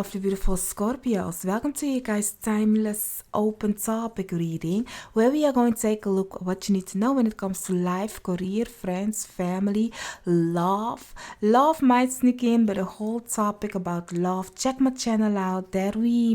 lovely, beautiful Scorpios. Welcome to you guys' timeless open topic reading, where we are going to take a look at what you need to know when it comes to life, career, friends, family, love. Love might sneak in, but a whole topic about love. Check my channel out. There we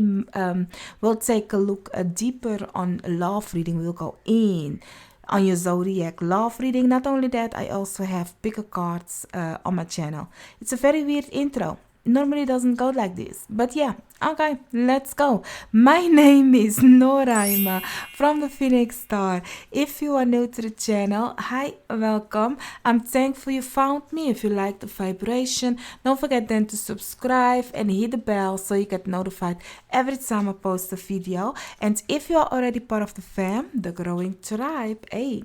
will take a look deeper on love reading. We'll go in on your zodiac love reading. Not only that, I also have bigger cards on my channel. It's a very weird intro. Normally doesn't go like this, but yeah, okay, let's go. My name is Noraima from the Phoenix Star. If you are new to the channel, hi, welcome. I'm thankful you found me. If you like the vibration, don't forget then to subscribe and hit the bell so you get notified every time I post a video. And if you are already part of the fam, the growing tribe, hey,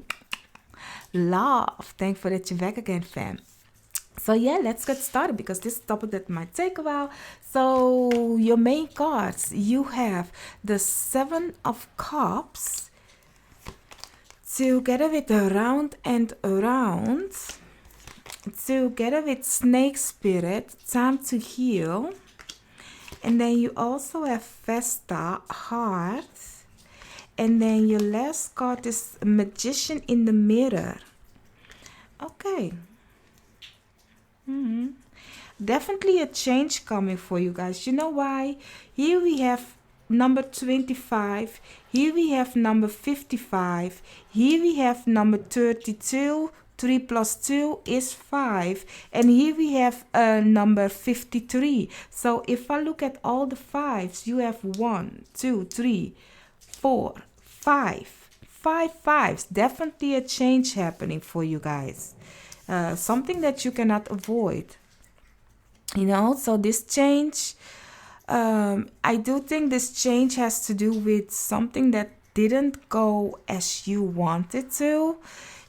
love, thankful that you're back again, fam. So yeah, let's get started because this topic that might take a while. So your main cards, you have the Seven of Cups together with Around and Around, together with Snake Spirit, Time to Heal, and then you also have Vesta, Heart, and then your last card is Magician in the Mirror. Okay. Definitely a change coming for you guys. You know why? Here we have number 25. Here we have number 55. Here we have number 32. 3 plus 2 is 5. And here we have number 53. So if I look at all the fives, you have 1, 2, 3, 4, 5. 5 fives. Definitely a change happening for you guys. Something that you cannot avoid, you know. So this change, I do think this change has to do with something that didn't go as you wanted to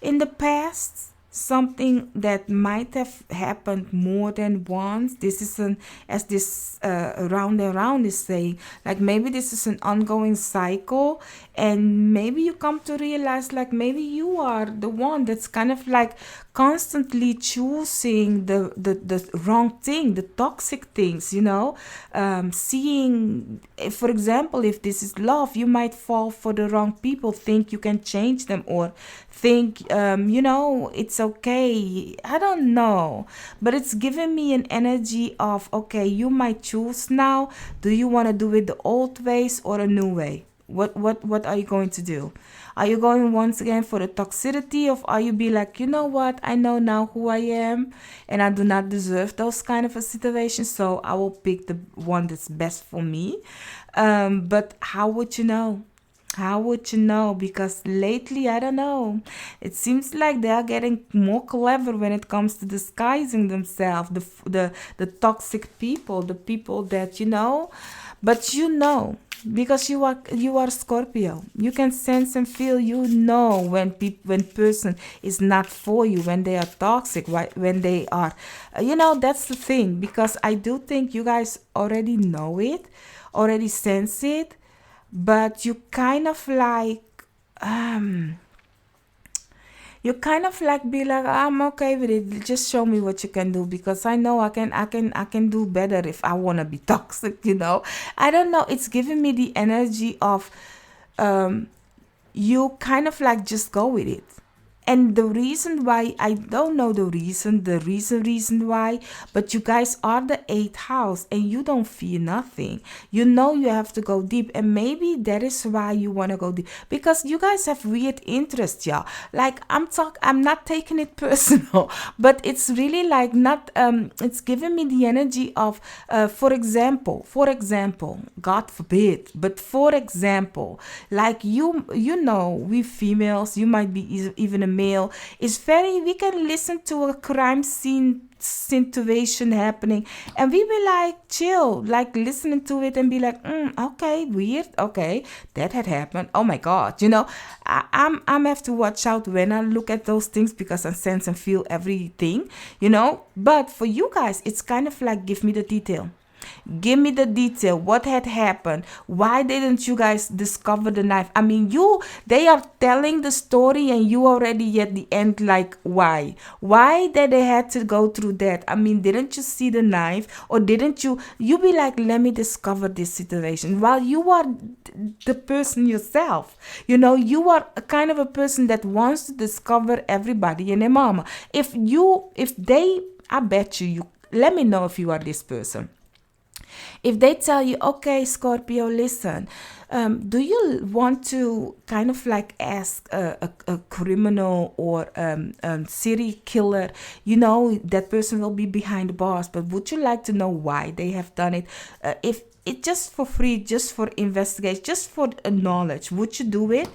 in the past. Something that might have happened more than once. This is as this round and round is saying, like maybe this is an ongoing cycle, and maybe you come to realize like maybe you are the one that's kind of like constantly choosing the wrong thing, the toxic things, you know. Seeing, for example, if this is love, you might fall for the wrong people, think you can change them, or think you know, it's okay. I don't know, but it's giving me an energy of, okay, you might choose now. Do you want to do it the old ways or a new way? What are you going to do? Are you going once again for the toxicity, or are you be like, you know what, I know now who I am and I do not deserve those kind of a situation, so I will pick the one that's best for me? But how would you know? How would you know? Because lately, I don't know, it seems like they are getting more clever when it comes to disguising themselves, the toxic people, the people that, you know. But you know, because you are Scorpio, you can sense and feel, you know, when person is not for you, when they are toxic, right? When they are, you know, that's the thing. Because I do think you guys already know it, already sense it, but you kind of like be like, I'm okay with it, just show me what you can do, because I know I can do better if I want to be toxic, you know. I don't know, it's giving me the energy of you kind of like just go with it. And the reason why, I don't know the reason why, but you guys are the 8th house and you don't fear nothing. You know you have to go deep, and maybe that is why you want to go deep, because you guys have weird interests, y'all. Like I'm not taking it personal, but it's really like not, it's giving me the energy of, for example, God forbid, but for example, like you know, we females, you might be even a male, is very, we can listen to a crime scene situation happening and we be like chill, like listening to it and be like, okay, weird, okay, that had happened, oh my god, you know. I'm have to watch out when I look at those things, because I sense and feel everything, you know. But for you guys, it's kind of like, give me the detail. Give me the detail. What had happened? Why didn't you guys discover the knife? I mean, they are telling the story and you already at the end like, why? Why that they had to go through that? I mean, didn't you see the knife? Or didn't you be like, let me discover this situation? While you are the person yourself. You are a kind of a person that wants to discover everybody and their mama. I bet you, let me know if you are this person. If they tell you, okay, Scorpio, listen, do you want to kind of like ask a criminal or serial killer, that person will be behind the bars, but would you like to know why they have done it? If it just for free, just for investigation, just for knowledge, would you do it?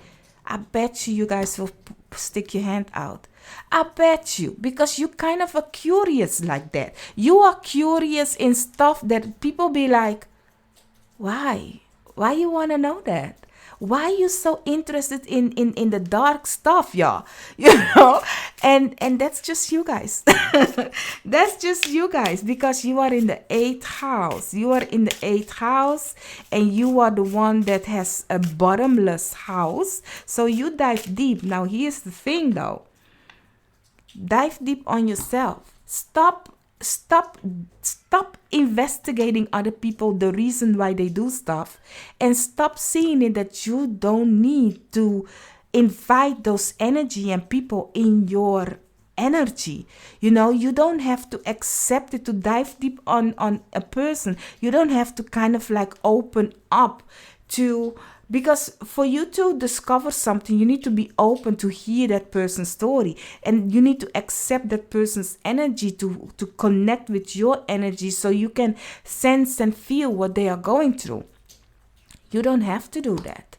I bet you guys will stick your hand out. I bet you, because you kind of are curious like that. You are curious in stuff that people be like, why? Why you want to know that? Why you so interested in the dark stuff, y'all? And that's just you guys. That's just you guys, because you are in the 8th house. You are in the 8th house, and you are the one that has a bottomless house. So you dive deep. Now, here's the thing, though. Dive deep on yourself. Stop investigating other people, the reason why they do stuff, and stop seeing it that you don't need to invite those energy and people in your energy. You don't have to accept it to dive deep on a person. You don't have to kind of like open up to, because for you to discover something, you need to be open to hear that person's story, and you need to accept that person's energy to connect with your energy, so you can sense and feel what they are going through. You don't have to do that.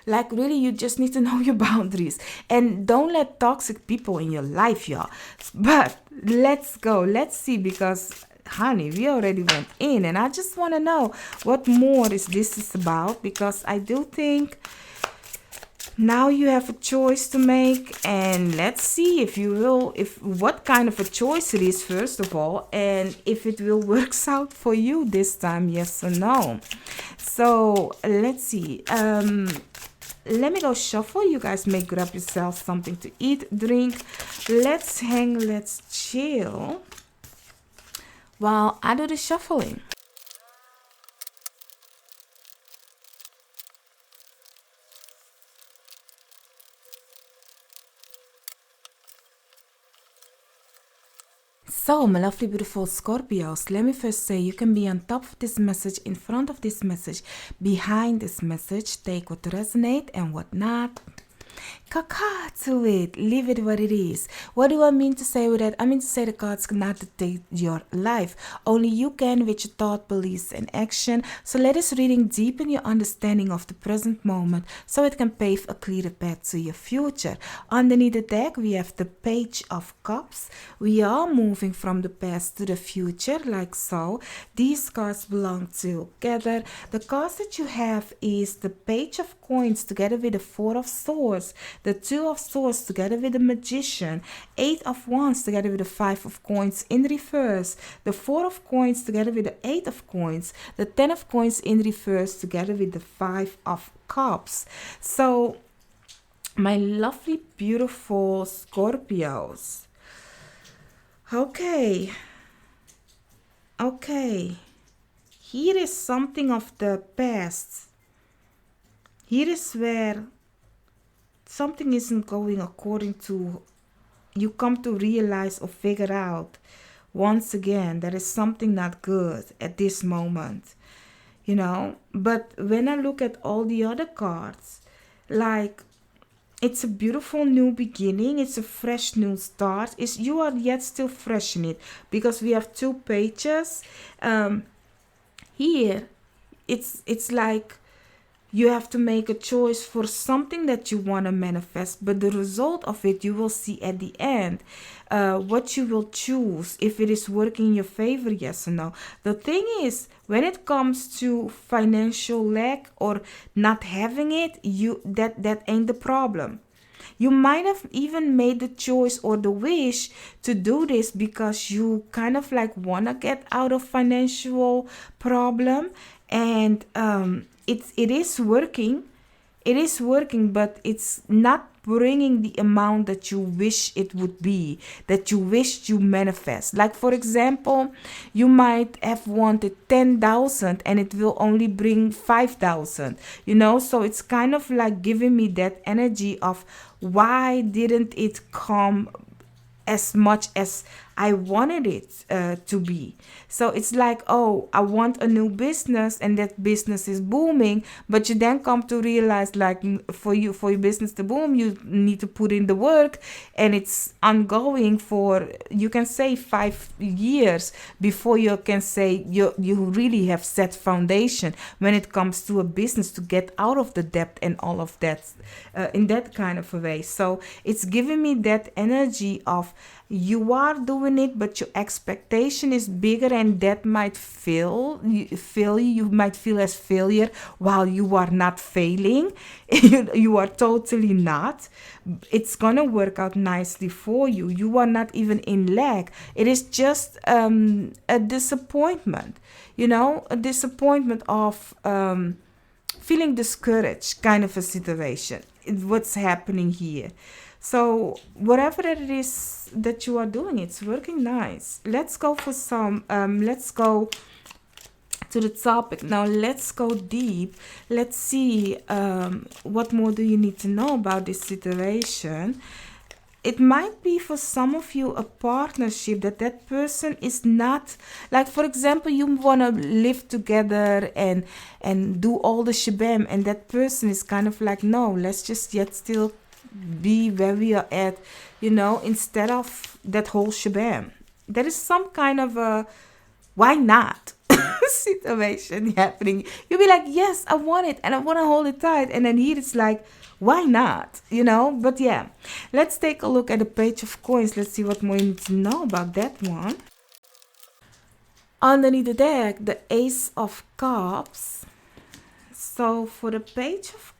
Like, really, you just need to know your boundaries, and don't let toxic people in your life, y'all. But let's go. Let's see, because honey, we already went in, and I just want to know what more this is about, because I do think now you have a choice to make, and let's see if what kind of a choice it is, first of all, and if it will work out for you this time, yes or no. So let's see. Let me go shuffle. You guys may grab yourself something to eat, drink. Let's hang, let's chill while I do the shuffling. So, my lovely, beautiful Scorpios, let me first say you can be on top of this message, in front of this message, behind this message. Take what resonate and what not. Caca to it. Leave it what it is. What do I mean to say with that? I mean to say the cards cannot dictate your life. Only you can with your thought, beliefs, and action. So let this reading deepen your understanding of the present moment, so it can pave a clearer path to your future. Underneath the deck, we have the Page of Cups. We are moving from the past to the future, like so. These cards belong together. The cards that you have is the Page of Coins together with the Four of Swords, the Two of Swords together with the Magician, Eight of Wands together with the Five of Coins in reverse, the Four of Coins together with the Eight of Coins, the Ten of Coins in reverse together with the Five of Cups. So, my lovely, beautiful Scorpios. Okay. Here is something of the past. Here is where something isn't going according to you come to realize or figure out once again there is something not good at this moment, but when I look at all the other cards, like, it's a beautiful new beginning, it's a fresh new start. You are yet still fresh in it, because we have two pages here. It's like you have to make a choice for something that you want to manifest, but the result of it you will see at the end. What you will choose, if it is working in your favor, yes or no. The thing is, when it comes to financial lack or not having it, that ain't the problem. You might have even made the choice or the wish to do this because you kind of like want to get out of financial problem, and it is working. It is working, but it's not bringing the amount that you wish it would be, that you wish you manifest. Like, for example, you might have wanted 10,000 and it will only bring 5,000, you know? So it's kind of like giving me that energy of why didn't it come as much as I wanted it to be. So it's like, oh, I want a new business and that business is booming, but you then come to realize, like, for your business to boom, you need to put in the work, and it's ongoing for, you can say, 5 years before you can say you really have set foundation when it comes to a business to get out of the debt and all of that, in that kind of a way. So it's giving me that energy of, you are doing it, but your expectation is bigger, and that might fail you. You might feel as failure while you are not failing. You are totally not. It's gonna work out nicely for you. You are not even in lack. It is just a disappointment, you know, a disappointment of feeling discouraged kind of a situation. What's happening here. So whatever it is that you are doing, it's working nice. Let's go for some, let's go to the topic. Now let's go deep. Let's see, what more do you need to know about this situation. It might be for some of you a partnership that person is not, like, for example, you want to live together and do all the shabam, and that person is kind of like, no, let's just yet still be where we are at, you know, instead of that whole shabam. There is some kind of a why not situation happening. You'll be like, yes, I want it and I want to hold it tight, and then here it's like, why not, you know? But yeah, let's take a look at the Page of Coins. Let's see what more you need to know about that one. Underneath the deck, the Ace of Cups. So for the Page of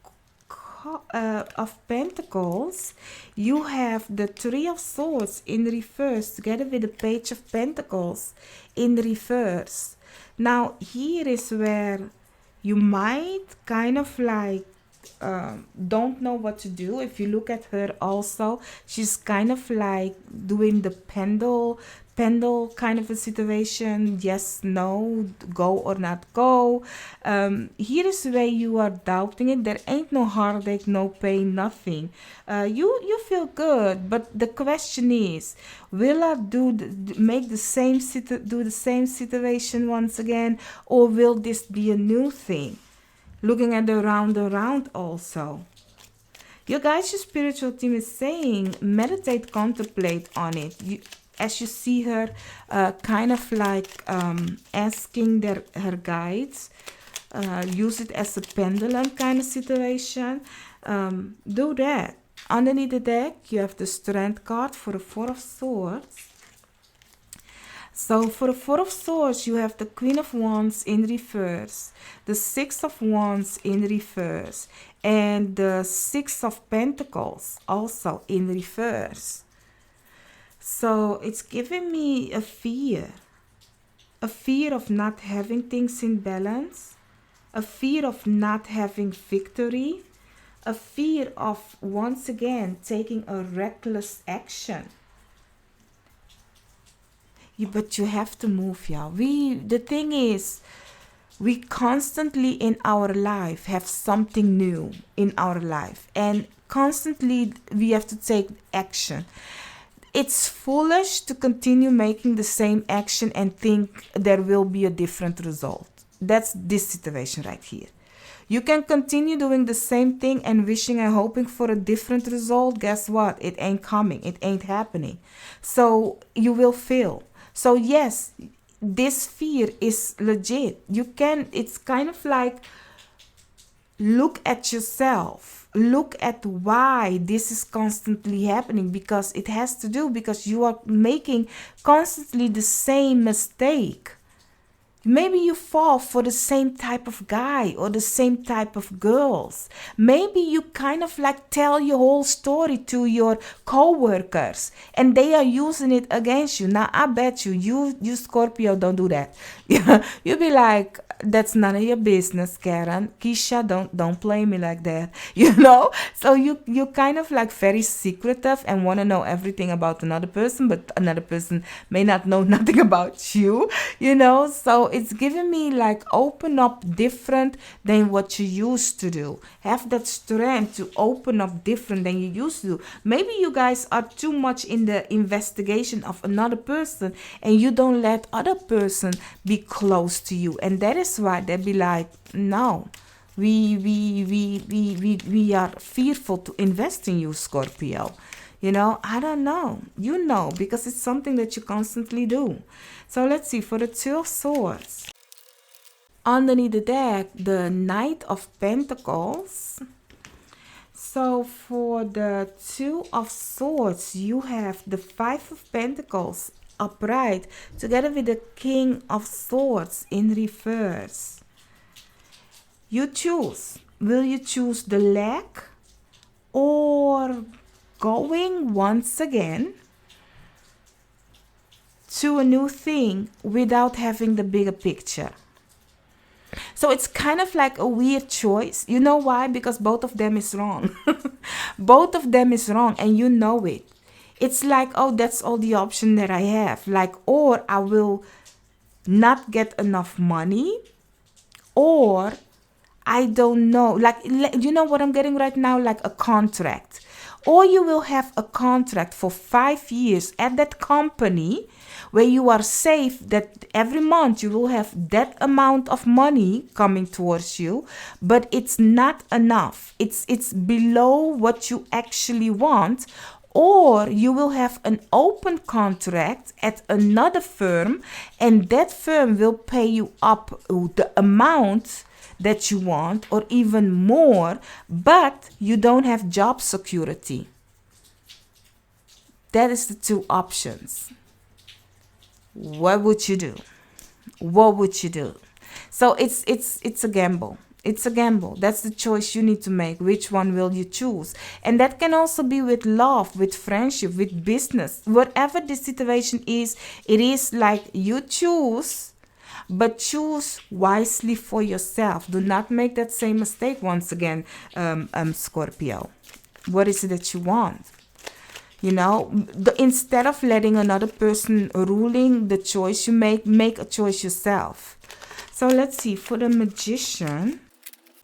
Pentacles, you have the Three of Swords in reverse together with the Page of Pentacles in reverse. Now here is where you might kind of like don't know what to do. If you look at her also, she's kind of like doing the pendle kind of a situation. Yes, no, go or not go. Here is where you are doubting it. There ain't no heartache, no pain, nothing. You feel good, but the question is, will I do the same situation once again, or will this be a new thing? Looking at the round also. You guys, your spiritual team is saying, meditate, contemplate on it. As you see her kind of like asking her guides, use it as a pendulum kind of situation. Do that. Underneath the deck, you have the Strength card for the Four of Swords. So for the Four of Swords, you have the Queen of Wands in reverse, the Six of Wands in reverse, and the Six of Pentacles also in reverse. So it's giving me a fear of not having things in balance, a fear of not having victory, a fear of once again taking a reckless action. But you have to move, y'all. The thing is, we constantly in our life have something new in our life, and constantly we have to take action. It's foolish to continue making the same action and think there will be a different result. That's this situation right here. You can continue doing the same thing and wishing and hoping for a different result. Guess what? It ain't coming. It ain't happening. So you will fail. So yes, this fear is legit. It's kind of like, look at yourself. Look at why this is constantly happening, because it has to do because you are making constantly the same mistake. Maybe you fall for the same type of guy or the same type of girls. Maybe you kind of like tell your whole story to your co-workers and they are using it against you. Now, I bet you Scorpio don't do that. You'll be like, that's none of your business, Karen. Keisha, don't play me like that. So you kind of like very secretive and want to know everything about another person, but another person may not know nothing about you. So it's giving me like open up different than what you used to do. Have that strength to open up different than you used to do. Maybe you guys are too much in the investigation of another person and you don't let other person be close to you, and that is why they be like, no, we are fearful to invest in you, Scorpio. I don't know. Because it's something that you constantly do. So let's see, for the Two of Swords. Underneath the deck, the Knight of Pentacles. So for the Two of Swords, you have the Five of Pentacles upright together with the King of Swords in reverse. You choose. Will you choose the lack or going once again to a new thing without having the bigger picture? So it's kind of like a weird choice. You know why? Because both of them is wrong. Both of them is wrong and you know it. It's like, oh, that's all the option that I have. Like, or I will not get enough money, or I don't know. Like, you know what I'm getting right now? Like a contract. Or you will have a contract for 5 years at that company where you are safe that every month you will have that amount of money coming towards you, but it's not enough. It's below what you actually want. Or you will have an open contract at another firm, and that firm will pay you up the amount that you want or even more, but you don't have job security. That is the two options. What would you do? What would you do? So it's a gamble. It's a gamble. That's the choice you need to make. Which one will you choose? And that can also be with love, with friendship, with business. Whatever the situation is, it is like you choose, but choose wisely for yourself. Do not make that same mistake once again, Scorpio. What is it that you want? Instead of letting another person ruling the choice you make a choice yourself. So let's see, for the Magician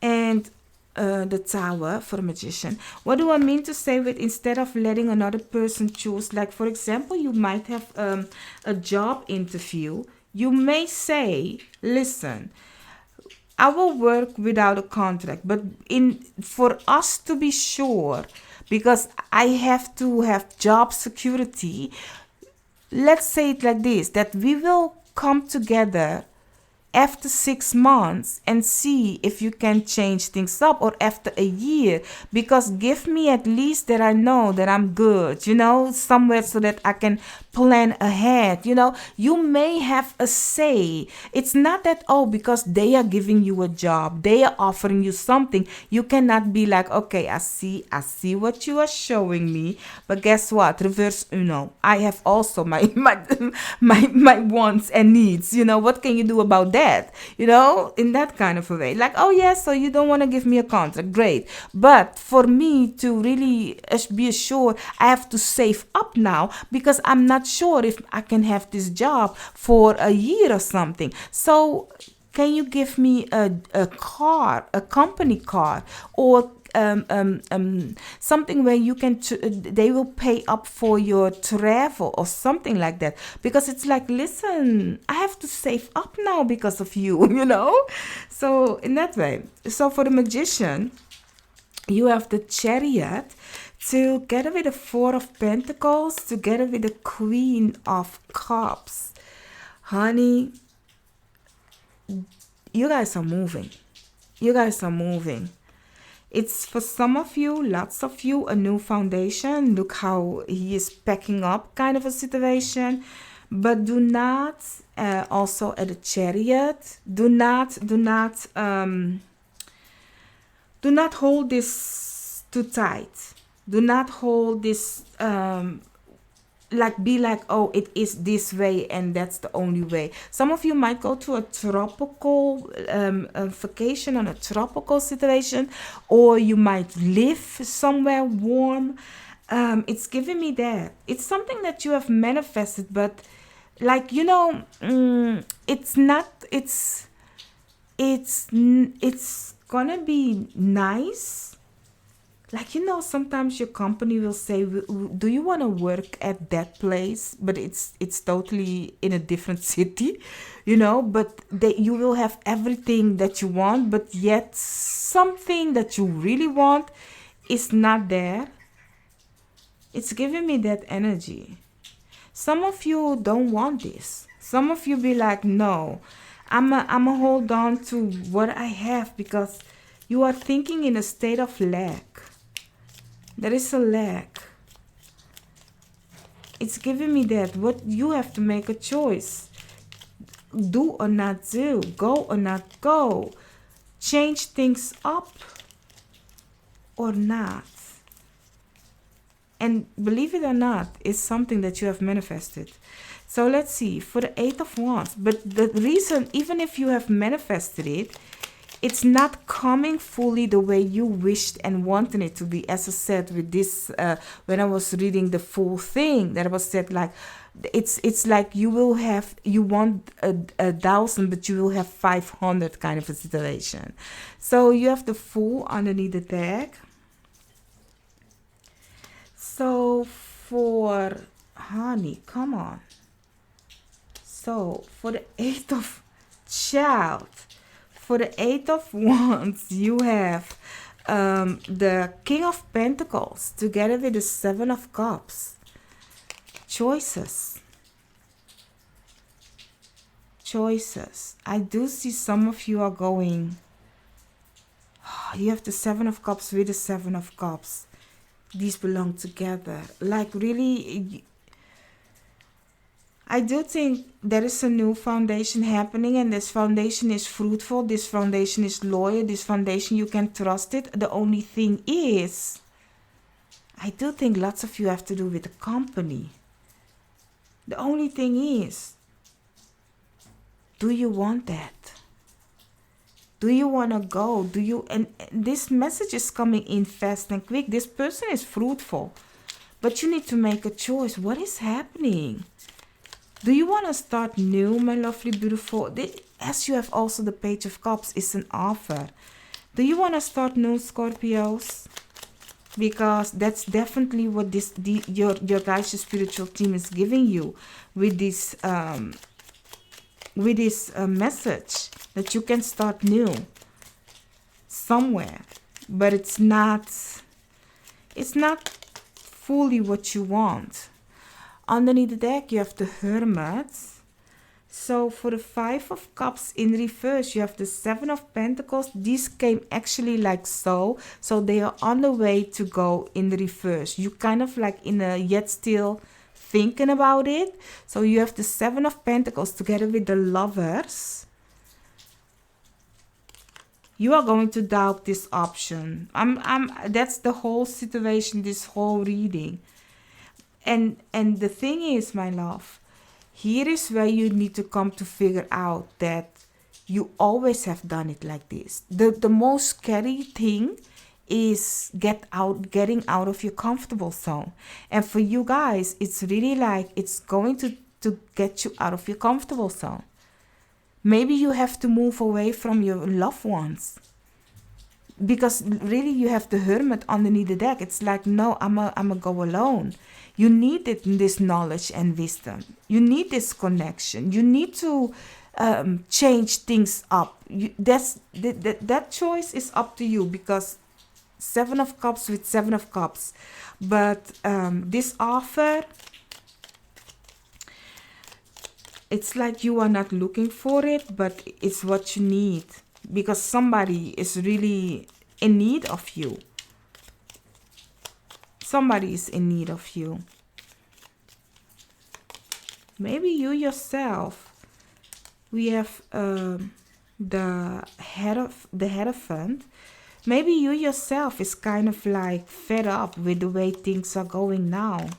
and the Tower, for the Magician, what do I mean to say with instead of letting another person choose? Like, for example, you might have a job interview. You may say, listen, I will work without a contract, but for us to be sure, because I have to have job security, let's say it like this, that we will come together after 6 months and see if you can change things up, or after a year, because give me at least that I know that I'm good, somewhere so that I can plan ahead. You may have a say. It's not that, because they are giving you a job, they are offering you something, you cannot be like, okay, I see what you are showing me, but guess what, reverse uno, I have also my wants and needs. What can you do about that? In that kind of a way, like, oh yes, so you don't want to give me a contract, great, but for me to really be assured, I have to save up now, because I'm not sure if I can have this job for a year or something. So can you give me a car, a company car, or something where you can they will pay up for your travel or something like that, because it's like, listen, I have to save up now because of you. So in that way. So for the Magician, you have the Chariot together with the Four of Pentacles, together with the Queen of Cups. Honey, you guys are moving. It's for some of you, lots of you, a new foundation. Look how he is packing up, kind of a situation. But do not, also at the Chariot, do not hold this too tight. Do not hold this, like be like, oh, it is this way and that's the only way. Some of you might go to a tropical vacation on a tropical situation, or you might live somewhere warm. It's giving me that it's something that you have manifested, but like, you know, it's not, it's gonna be nice. Like, you know, sometimes your company will say, do you want to work at that place, but it's totally in a different city, you know, but you will have everything that you want, but yet something that you really want is not there. It's giving me that energy. Some of you don't want this. Some of you be like, no, I'm a hold on to what I have, because you are thinking in a state of lack. There is a lack. It's giving me that. What you have to make a choice. Do or not do. Go or not go. Change things up or not. And believe it or not, it's something that you have manifested. So let's see. For the 8 of Wands. But the reason, even if you have manifested it, it's not coming fully the way you wished and wanted it to be. As I said with this, when I was reading the full thing, that was said like, it's like you want a 1,000, but you will have 500 kind of a situation. So you have the Fool underneath the deck. So for honey, come on. So for the 8 of Child. For the 8 of Wands, you have the King of Pentacles together with the 7 of Cups. Choices. Choices. I do see some of you are going, you have the 7 of Cups with the 7 of Cups. These belong together. Like really, I do think there is a new foundation happening, and this foundation is fruitful. This foundation is loyal. This foundation, you can trust it. The only thing is, I do think lots of you have to do with the company. The only thing is, do you want that? Do you want to go? Do you? And this message is coming in fast and quick. This person is fruitful, but you need to make a choice. What is happening? Do you want to start new, my lovely, beautiful? As you have also the Page of Cups, is an offer. Do you want to start new, Scorpios? Because that's definitely what your guys' spiritual team is giving you with this message, that you can start new somewhere, but it's not fully what you want. Underneath the deck, you have the Hermit. So for the 5 of Cups in reverse, you have the 7 of Pentacles. These came actually like so. So they are on the way to go in the reverse. You kind of like in a yet still thinking about it. So you have the 7 of Pentacles together with the Lovers. You are going to doubt this option. That's the whole situation, this whole reading. And the thing is, my love, here is where you need to come to figure out that you always have done it like this. The most scary thing is getting out of your comfortable zone. And for you guys, it's really like it's going to get you out of your comfortable zone. Maybe you have to move away from your loved ones. Because really you have the Hermit underneath the deck. It's like, no, I'm a go alone. You need it in this knowledge and wisdom. You need this connection. You need to change things up. That choice is up to you, because 7 of Cups with 7 of Cups. But this offer, it's like you are not looking for it, but it's what you need. Because somebody is really in need of you. Somebody is in need of you. Maybe you yourself. We have the Hierophant. Maybe you yourself is kind of like fed up with the way things are going now.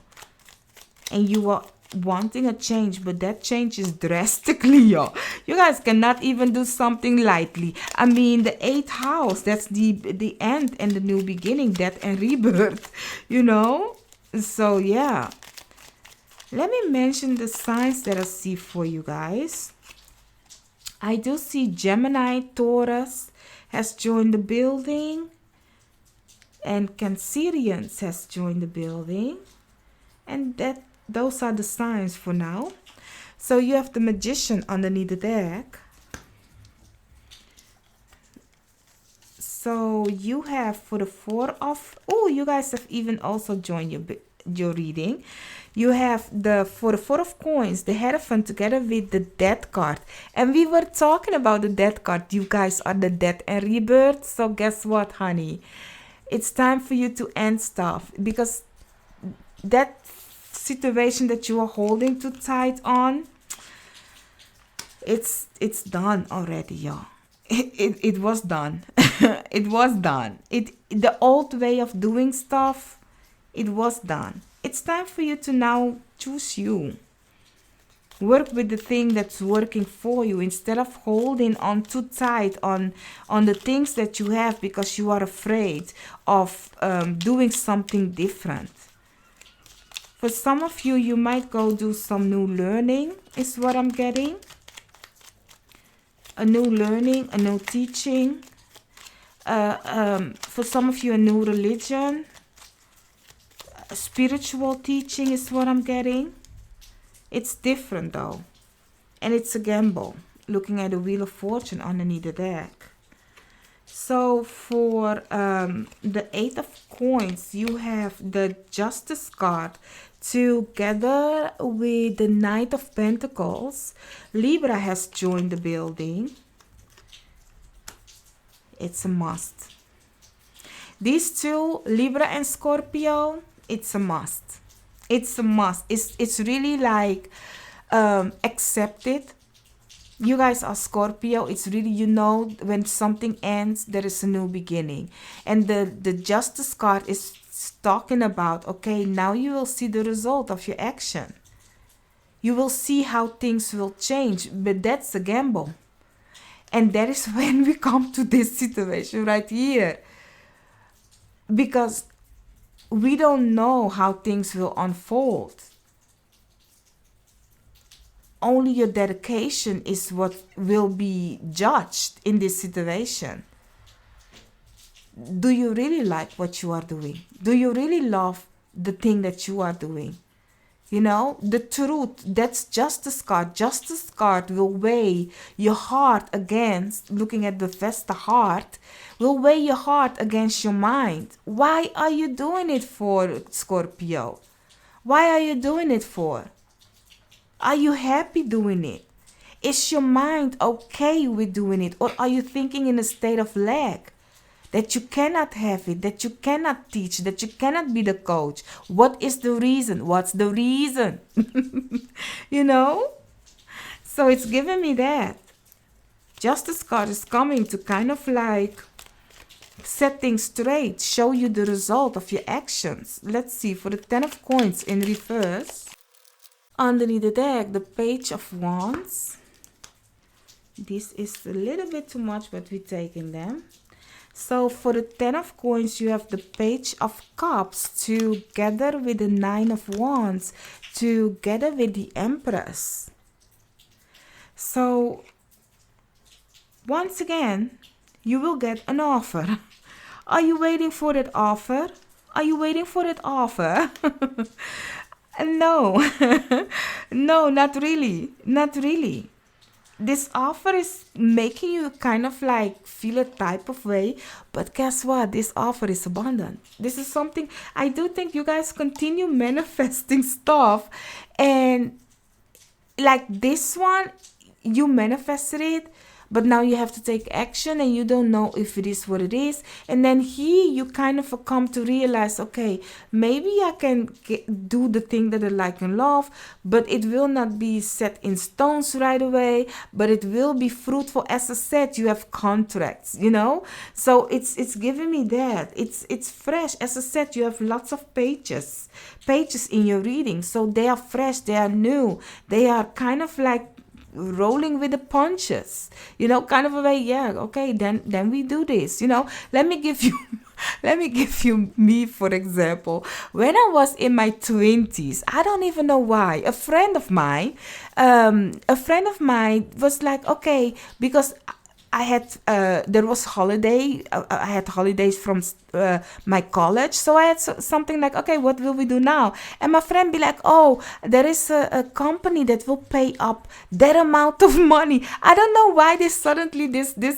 And you are wanting a change, but that change is drastically, yo. You guys cannot even do something lightly. I mean, the 8th house, that's the end and the new beginning, death and rebirth, you know? So, yeah. Let me mention the signs that I see for you guys. I do see Gemini, Taurus has joined the building. And Cancerians has joined the building. And those are the signs for now. So you have the Magician underneath the deck. So you have for the 4 of... Oh, you guys have even also joined your reading. You have for the 4 of coins, the Hierophant together with the Death card. And we were talking about the Death card. You guys are the death and rebirth. So guess what, honey? It's time for you to end stuff. Because that situation that you are holding too tight on, it's done already, y'all. It was done. It was done. The old way of doing stuff, it was done. It's time for you to now choose you. Work with the thing that's working for you instead of holding on too tight on the things that you have because you are afraid of doing something different. For some of you, you might go do some new learning, is what I'm getting. A new learning, a new teaching. For some of you, a new religion. A spiritual teaching is what I'm getting. It's different though. And it's a gamble. Looking at the Wheel of Fortune underneath the deck. So for the 8 of coins, you have the Justice card together with the Knight of Pentacles. Libra has joined the building. It's a must. These two, Libra and Scorpio, it's a must. It's a must. It's really like accepted. You guys are Scorpio. It's really, you know, when something ends, there is a new beginning. And the Justice card is talking about, okay, now you will see the result of your action. You will see how things will change. But that's a gamble. And that is when we come to this situation right here. Because we don't know how things will unfold. Only your dedication is what will be judged in this situation. Do you really like what you are doing? Do you really love the thing that you are doing? You know, the truth, that's Justice card. Justice card will weigh your heart against, looking at the Vesta heart, will weigh your heart against your mind. Why are you doing it for, Scorpio? Why are you doing it for? Are you happy doing it? Is your mind okay with doing it? Or are you thinking in a state of lack? That you cannot have it, that you cannot teach, that you cannot be the coach. What is the reason? What's the reason? You know? So it's giving me that. Justice card is coming to kind of like set things straight, show you the result of your actions. Let's see, for the 10 of coins in reverse. Underneath the deck, the Page of Wands. This is a little bit too much, but we're taking them. So for the 10 of coins, you have the Page of Cups together with the 9 of Wands, together with the Empress. So once again, you will get an offer. Are you waiting for that offer? Are you waiting for that offer? No. No, not really. Not really. This offer is making you kind of like feel a type of way. But guess what? This offer is abundant. This is something I do think you guys continue manifesting stuff. And like this one, you manifested it. but now you have to take action and you don't know if it is what it is. And then here you kind of come to realize, okay, maybe I can do the thing that I like and love, but it will not be set in stones right away, but it will be fruitful. As I said, you have contracts, you know, so it's giving me that it's fresh. As I said, you have lots of pages in your reading, so they are fresh, they are new, they are kind of like rolling with the punches, you know, kind of a way. Yeah, okay, then we do this, you know. Let me give you me, for example. When I was in my 20s, I don't even know why, a friend of mine was like, okay, because I had there was holiday. I had holidays from my college, so I had something like, okay, what will we do now? And my friend be like, oh, there is a company that will pay up that amount of money. I don't know why this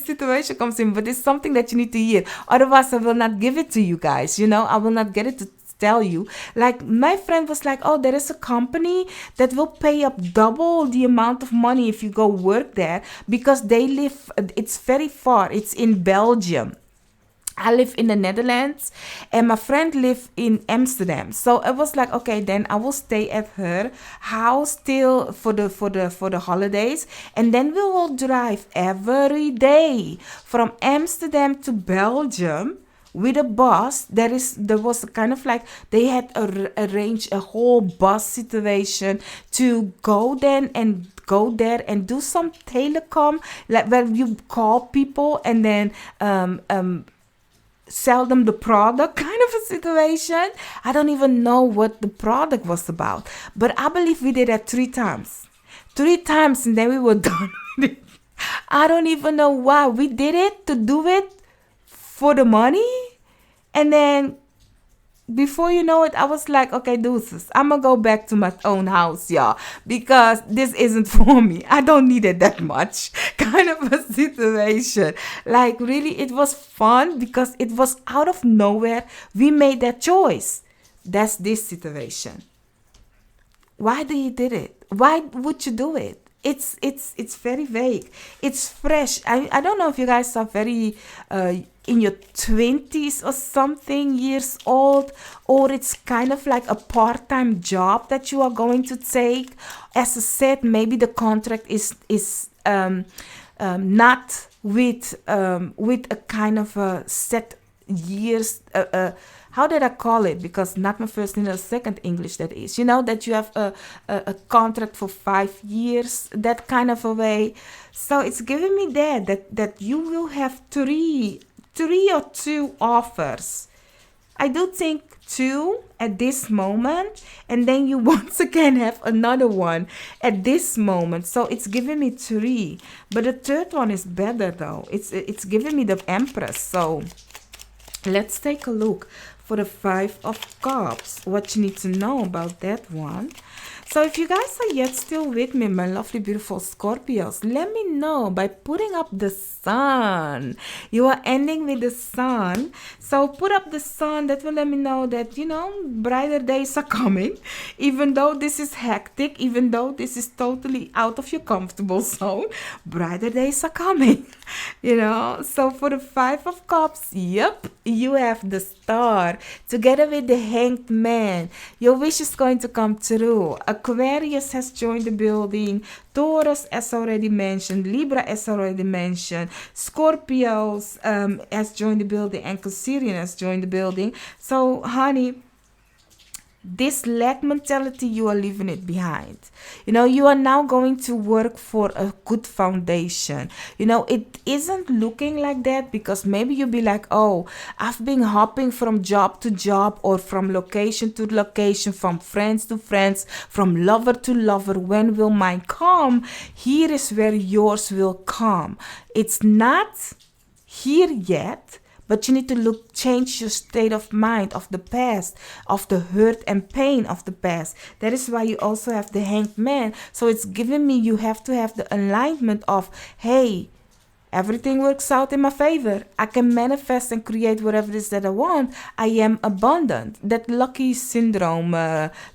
situation comes in, but it's something that you need to hear. Otherwise, I will not give it to you guys. You know, I will not get it to tell you. Like, my friend was like, oh, there is a company that will pay up double the amount of money if you go work there, because they live, it's very far, it's in Belgium. I live in the Netherlands and my friend live in Amsterdam. So I was like, okay, then I will stay at her house till for the holidays, and then we will drive every day from Amsterdam to Belgium with a bus. There was a kind of like, they had arranged a whole bus situation to go there and do some telecom, like where you call people and then sell them the product, kind of a situation. I don't even know what the product was about, but I believe we did that 3 times, and then we were done with it. I don't even know why we did it, to do it for the money. And then before you know it, I was like, okay, deuces, I'm gonna go back to my own house, y'all, because this isn't for me. I don't need it that much, kind of a situation. Like, really, it was fun because it was out of nowhere. We made that choice. That's this situation. Why do you did it? Why would you do it? It's very vague. It's fresh. I don't know if you guys are very in your 20s or something years old, or it's kind of like a part-time job that you are going to take. As I said, maybe the contract is not with a kind of a set years. How did I call it? Because not my first and second English, that is. You know, that you have a contract for 5 years, that kind of a way. So it's giving me that you will have three or 2 offers. I do think 2 at this moment, and then you once again have another one at this moment. So it's giving me 3. But the third one is better though. It's giving me the Empress. So let's take a look for the 5 of Cups, what you need to know about that one. So if you guys are yet still with me, my lovely, beautiful Scorpios, let me know by putting up the Sun. You are ending with the Sun. So put up the Sun. That will let me know that, you know, brighter days are coming. Even though this is hectic, even though this is totally out of your comfortable zone, brighter days are coming. You know, so for the 5 of Cups, yep, you have the Star together with the Hanged Man. Your wish is going to come true. Aquarius has joined the building. Taurus, as already mentioned. Libra, as already mentioned. Scorpios has joined the building, and Cancerian has joined the building. So, honey, this lack mentality, you are leaving it behind. You know, you are now going to work for a good foundation. You know, it isn't looking like that because maybe you'll be like, oh, I've been hopping from job to job, or from location to location, from friends to friends, from lover to lover. When will mine come? Here is where yours will come. It's not here yet, but you need to change your state of mind of the past, of the hurt and pain of the past. That is why you also have the Hanged Man. So it's giving me, you have to have the alignment of, hey, everything works out in my favor. I can manifest and create whatever it is that I want. I am abundant. That lucky syndrome,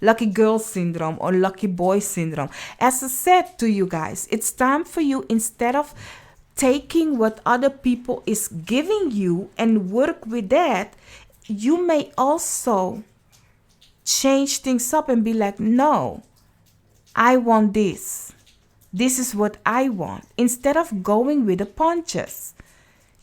lucky girl syndrome, or lucky boy syndrome. As I said to you guys, it's time for you, instead of taking what other people is giving you and work with that, you may also change things up and be like, no, I want this. This is what I want. Instead of going with the punches.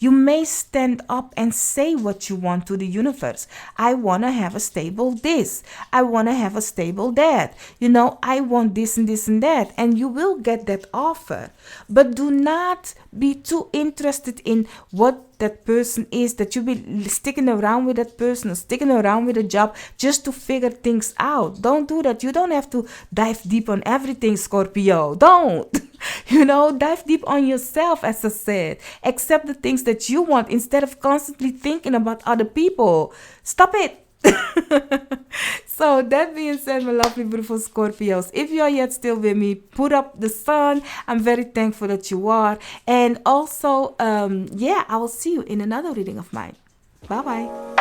You may stand up and say what you want to the universe. I want to have a stable this. I want to have a stable that. I want this and this and that. And you will get that offer. But do not be too interested in what that person is, that you be sticking around with that person or sticking around with a job just to figure things out. Don't do that. You don't have to dive deep on everything, Scorpio. Don't. Dive deep on yourself, as I said. Accept the things that you want instead of constantly thinking about other people. Stop it. So that being said, my lovely, beautiful Scorpios, if you are yet still with me, put up the sun. I'm very thankful that you are. And also, I will see you in another reading of mine. Bye-bye.